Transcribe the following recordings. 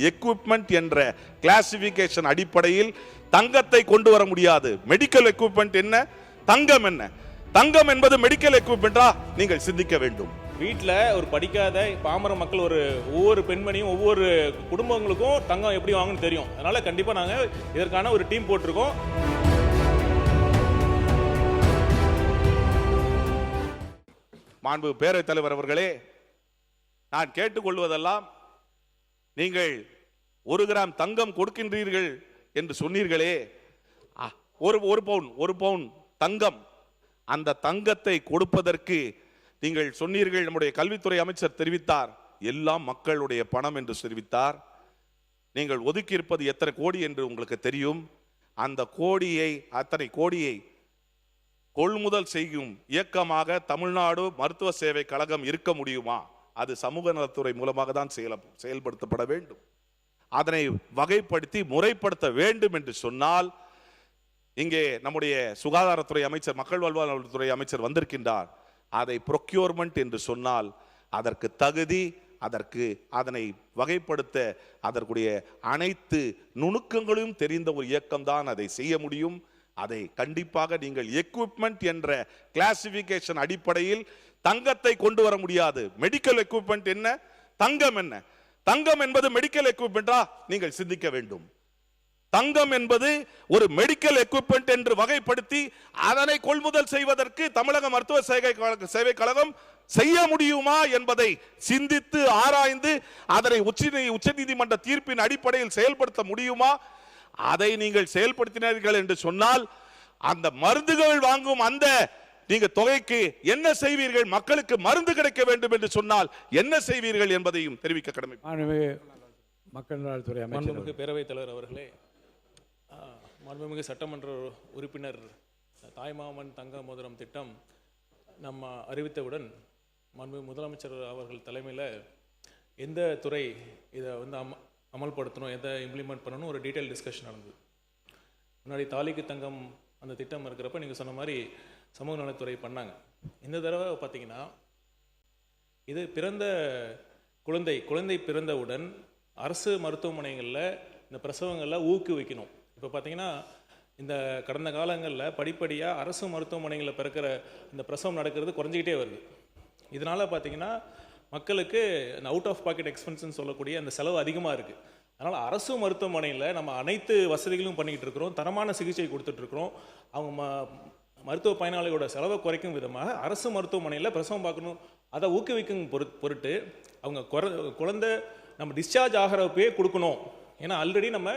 Equipment என்ற classification அடிப்படையில் தங்கத்தை கொண்டு வர முடியாது. மெடிக்கல் எக்யூப்மெண்ட் என்ன, தங்கம் என்ன? தங்கம் என்பது மெடிக்கல் எக்யூப்மெண்டா? நீங்கள் சிந்திக்க வேண்டும். வீட்டில் ஒரு படிக்காத பாமர மக்கள் ஒவ்வொரு பெண்மணியும் ஒவ்வொரு குடும்பங்களுக்கும் தங்கம் எப்படி வாங்கணும்னு தெரியும். அதனால கண்டிப்பாக நாங்கள் இதற்கான ஒரு டீம் போட்டிருக்கோம். மாண்பு பேரவைத் தலைவர் அவர்களே, நான் கேட்டுக்கொள்வதெல்லாம், நீங்கள் 1 கிராம் தங்கம் கொடுக்கின்றீர்கள் என்று சொன்னீர்களே, ஒரு பவுன் தங்கம், அந்த தங்கத்தை கொடுப்பதற்கு நீங்கள் சொன்னீர்கள். நம்முடைய கல்வித்துறை அமைச்சர் தெரிவித்தார், எல்லாம் மக்களுடைய பணம் என்று தெரிவித்தார். நீங்கள் ஒதுக்கி இருப்பது எத்தனை கோடி என்று உங்களுக்கு தெரியும். அந்த அத்தனை கோடியை கொள்முதல் செய்யும் இயக்கமாக தமிழ்நாடு மருத்துவ சேவை கழகம் இருக்க முடியுமா? அது சமூக நலத்துறை மூலமாக தான் செயல்படுத்தப்பட வேண்டும். அதனை வகைப்படுத்தி முறைப்படுத்த வேண்டும் என்று சொன்னால், இங்கே நம்முடைய சுகாதாரத்துறை அமைச்சர், மக்கள் நல்வாழ்வுத்துறை அமைச்சர் வந்திருக்கின்றார். அதை ப்ரொக்யூர்மெண்ட் என்று சொன்னால் அதற்கு தகுதி, அதனை வகைப்படுத்த அதற்குரிய அனைத்து நுணுக்கங்களையும் தெரிந்த ஒரு இயக்கம் தான் அதை செய்ய முடியும். அதை கண்டிப்பாக நீங்கள் எக்யூப்மெண்ட் என்ற கிளாசிபிகேஷன் அடிப்படையில் தங்கத்தை கொண்டு வர முடியாது. மெடிக்கல் எக்யூப்மெண்ட் என்ன, தங்கம் என்ன? தங்கம் என்பது மெடிக்கல் எக்யூப்மெண்டா? நீங்கள் சிந்திக்க வேண்டும். தங்கம் என்பது ஒரு மெடிக்கல் எக்யூப்மெண்ட் என்று வகைப்படுத்தி அதனை கொள்முதல் செய்வதற்கு தமிழக மருத்துவ சேவை கழகம் செய்ய முடியுமா என்பதை சிந்தித்து ஆராய்ந்து அதனை உச்சநீதிமன்ற தீர்ப்பின் அடிப்படையில் செயல்படுத்த முடியுமா? அதை நீங்கள் செயல்படுத்தினீர்கள் என்று சொன்னால், அந்த மருந்துகள் வாங்கும் அந்த நீங்க தொகைக்கு என்ன செய்வீர்கள்? மக்களுக்கு மருந்து கிடைக்க வேண்டும் என்று சொன்னால் என்ன செய்வீர்கள் என்பதையும் தெரிவிக்க கடமை. மக்கள் நலத்துறை அமைச்சர், பேரவைத் தலைவர் அவர்களே, மாண்புமிகு சட்டமன்ற உறுப்பினர் தாய்மாமன் தங்க மோதிரம் திட்டம் நம்ம அறிவித்தவுடன் மாண்புமிகு முதலமைச்சர் அவர்கள் தலைமையில் எந்த துறை இதை அமல்படுத்தணும், எதை இம்ப்ளிமெண்ட் பண்ணணும், ஒரு டீட்டெயில் டிஸ்கஷன் நடந்தது. முன்னாடி தாலிக்கு தங்கம் அந்த திட்டம் இருக்கிறப்ப நீங்கள் சொன்ன மாதிரி சமூக நலத்துறை பண்ணாங்க. இந்த தடவை பார்த்தீங்கன்னா, இது குழந்தை பிறந்தவுடன் அரசு மருத்துவமனைகளில் இந்த பிரசவங்களில் ஊக்குவிக்கணும். இப்போ பார்த்தீங்கன்னா, இந்த கடந்த காலங்களில் படிப்படியாக அரசு மருத்துவமனைகளில் பிறக்கிற இந்த பிரசவம் நடக்கிறது குறைஞ்சிக்கிட்டே வருது. இதனால் பார்த்தீங்கன்னா, மக்களுக்கு இந்த அவுட் ஆஃப் பாக்கெட் எக்ஸ்பென்ஸ்ன்னு சொல்லக்கூடிய அந்த செலவு அதிகமாக இருக்குது. அதனால் அரசு மருத்துவமனையில் நம்ம அனைத்து வசதிகளும் பண்ணிக்கிட்டு இருக்கிறோம், தரமான சிகிச்சை கொடுத்துட்ருக்குறோம். அவங்க மருத்துவ பயனாளிகளோட செலவை குறைக்கும் விதமாக அரசு மருத்துவமனையில் பிரசவம் பார்க்கணும், அதை ஊக்குவிக்கும் பொருட்டு அவங்க குழந்தை நம்ம டிஸ்சார்ஜ் ஆகிறப்பே கொடுக்கணும். ஏன்னா ஆல்ரெடி நம்ம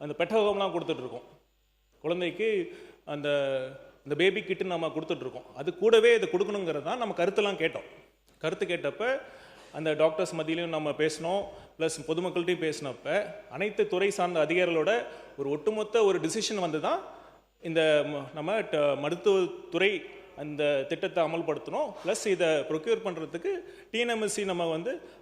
அந்த பெட்டகம்லாம் கொடுத்துட்ருக்கோம், குழந்தைக்கு அந்த பேபி கிட்டு நம்ம கொடுத்துட்ருக்கோம். அது கூடவே இதை கொடுக்கணுங்கிறது தான் நம்ம கருத்தெல்லாம் கேட்டோம். கருத்து கேட்டப்ப அந்த டாக்டர்ஸ் மத்தியிலையும் நம்ம பேசினோம், ப்ளஸ் பொதுமக்கள்கிட்டையும் பேசினப்ப அனைத்து துறை சார்ந்த அதிகாரிகளோட ஒரு ஒட்டுமொத்த ஒரு டிசிஷன் வந்து தான் இந்த நம்ம மருத்துவத்துறை அந்த திட்டத்தை அமல்படுத்தணும். ப்ளஸ் இதை ப்ரொக்யூர் பண்ணுறதுக்கு டிஎன்எம்எஸ்சி நம்ம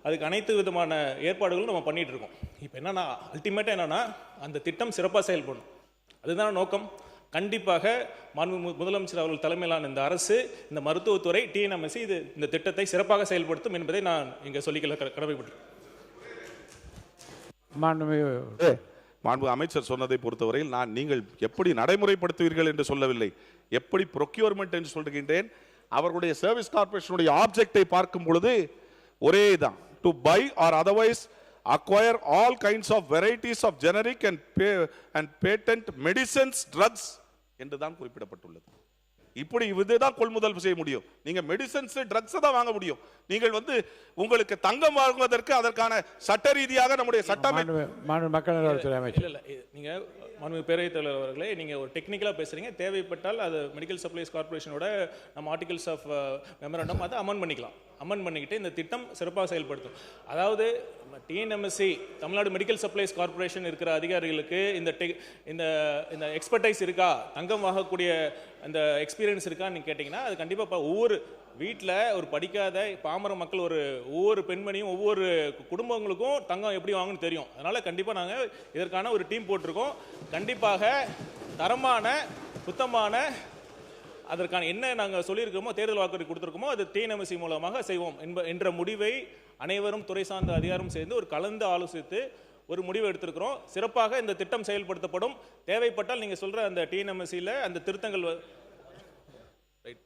அதுக்கு அனைத்து விதமான ஏற்பாடுகளும் நம்ம பண்ணிகிட்டு இருக்கோம். இப்போ என்னென்னா, அல்டிமேட்டாக என்னென்னா, அந்த திட்டம் சிறப்பாக செயல்படணும், அதுதான் நோக்கம். கண்டிப்பாக மாண்பு முதலமைச்சர் அவர்கள் தலைமையிலான இந்த அரசு, இந்த மருத்துவத்துறை, டிஎன்எம்எஸ்சி இந்த திட்டத்தை சிறப்பாக செயல்படுத்தும் என்பதை நான் இங்கே சொல்லிக்கொள்ள கடமைப்பட்டேன். மாண்பு அமைச்சர் சொன்னதை பொறுத்தவரையில் நீங்கள் எப்படி நடைமுறைப்படுத்துவீர்கள் என்று சொல்லவில்லை, எப்படி ப்ரொக்யூர்மெண்ட் என்று சொல்கின்றேன். அவர்களுடைய சர்வீஸ் கார்பரேஷனுடைய ஆப்ஜெக்டை பார்க்கும் பொழுது ஒரே தான், to buy or otherwise acquire all kinds of varieties of generic and patent medicines, drugs என்று தான் குறிப்பிடப்பட்டுள்ளது. இப்படி இதுதான் கொள்முதல் செய்ய முடியும். நீங்க மெடிசன்ஸ், ட்ரக்ஸ் தான் வாங்க முடியும். நீங்கள் உங்களுக்கு தங்கம் வாங்குவதற்கு அதற்கான சட்ட ரீதியாக நம்முடைய சட்டம் மக்கள் நலத்துறை அமைச்சர் இல்ல. நீங்க மாண்பு பேரவைத் தலைவர் அவர்களே, நீங்க ஒரு டெக்னிக்கலா பேசுறீங்க. தேவைப்பட்டால் அது மெடிக்கல் சப்ளைஸ் கார்பரேஷனோட நம்ம ஆர்டிகல்ஸ் ஆஃப் மெமரண்டம் அதை அமெண்ட் பண்ணிக்கலாம். அமெண்ட் பண்ணிக்கிட்டு இந்த திட்டம் சிறப்பாக செயல்படுத்தும். அதாவது TNMSC, Tamil Nadu medical supplies corporation இருக்கிற அதிகாரிகளுக்கு இந்த எக்ஸ்பர்டைஸ் இருக்கா, தங்கம் வாங்கக்கூடிய அந்த எக்ஸ்பீரியன்ஸ் இருக்கான்னு கேட்டிங்கன்னா, அது கண்டிப்பாக ஒவ்வொரு வீட்டில் ஒரு படிக்காத பாமர மக்கள் ஒவ்வொரு பெண்மணியும் ஒவ்வொரு குடும்பங்களுக்கும் தங்கம் எப்படி வாங்கணும்னு தெரியும். அதனால் கண்டிப்பாக நாங்கள் இதற்கான ஒரு டீம் போட்டிருக்கோம். கண்டிப்பாக தரமான சுத்தமான அதற்கான என்ன நாங்கள் சொல்லியிருக்கிறோமோ, தேர்தல் வாக்குறுதி கொடுத்துருக்கோமோ, அது டிஎன்எம்எஸ்சி மூலமாக செய்வோம் என்ற முடிவை அனைவரும் துறை சார்ந்த அதிகாரம் சேர்ந்து ஒரு கலந்து ஆலோசித்து ஒரு முடிவு எடுத்திருக்கிறோம். சிறப்பாக இந்த திட்டம் செயல்படுத்தப்படும். தேவைப்பட்டால் நீங்க சொல்ற அந்த டிஎன்எம்எஸ்சியில் அந்த திருத்தங்கள்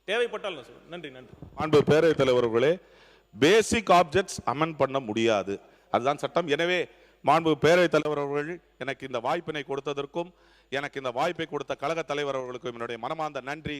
தேவைப்பட்டால் நான் சொல்றேன். நன்றி. அன்பு பேரவைத் தலைவர் அவர்களே, பேசிக் ஆப்ஜெக்ட்ஸ் அமெண்ட் பண்ண முடியாது, அதுதான் சட்டம். எனவே மாண்பு பேரவைத் தலைவர் அவர்கள் எனக்கு இந்த வாய்ப்பினை கொடுத்ததற்கும் எனக்கு இந்த வாய்ப்பை கொடுத்த கழக தலைவர் அவர்களுக்கும் என்னுடைய மனமார்ந்த நன்றி.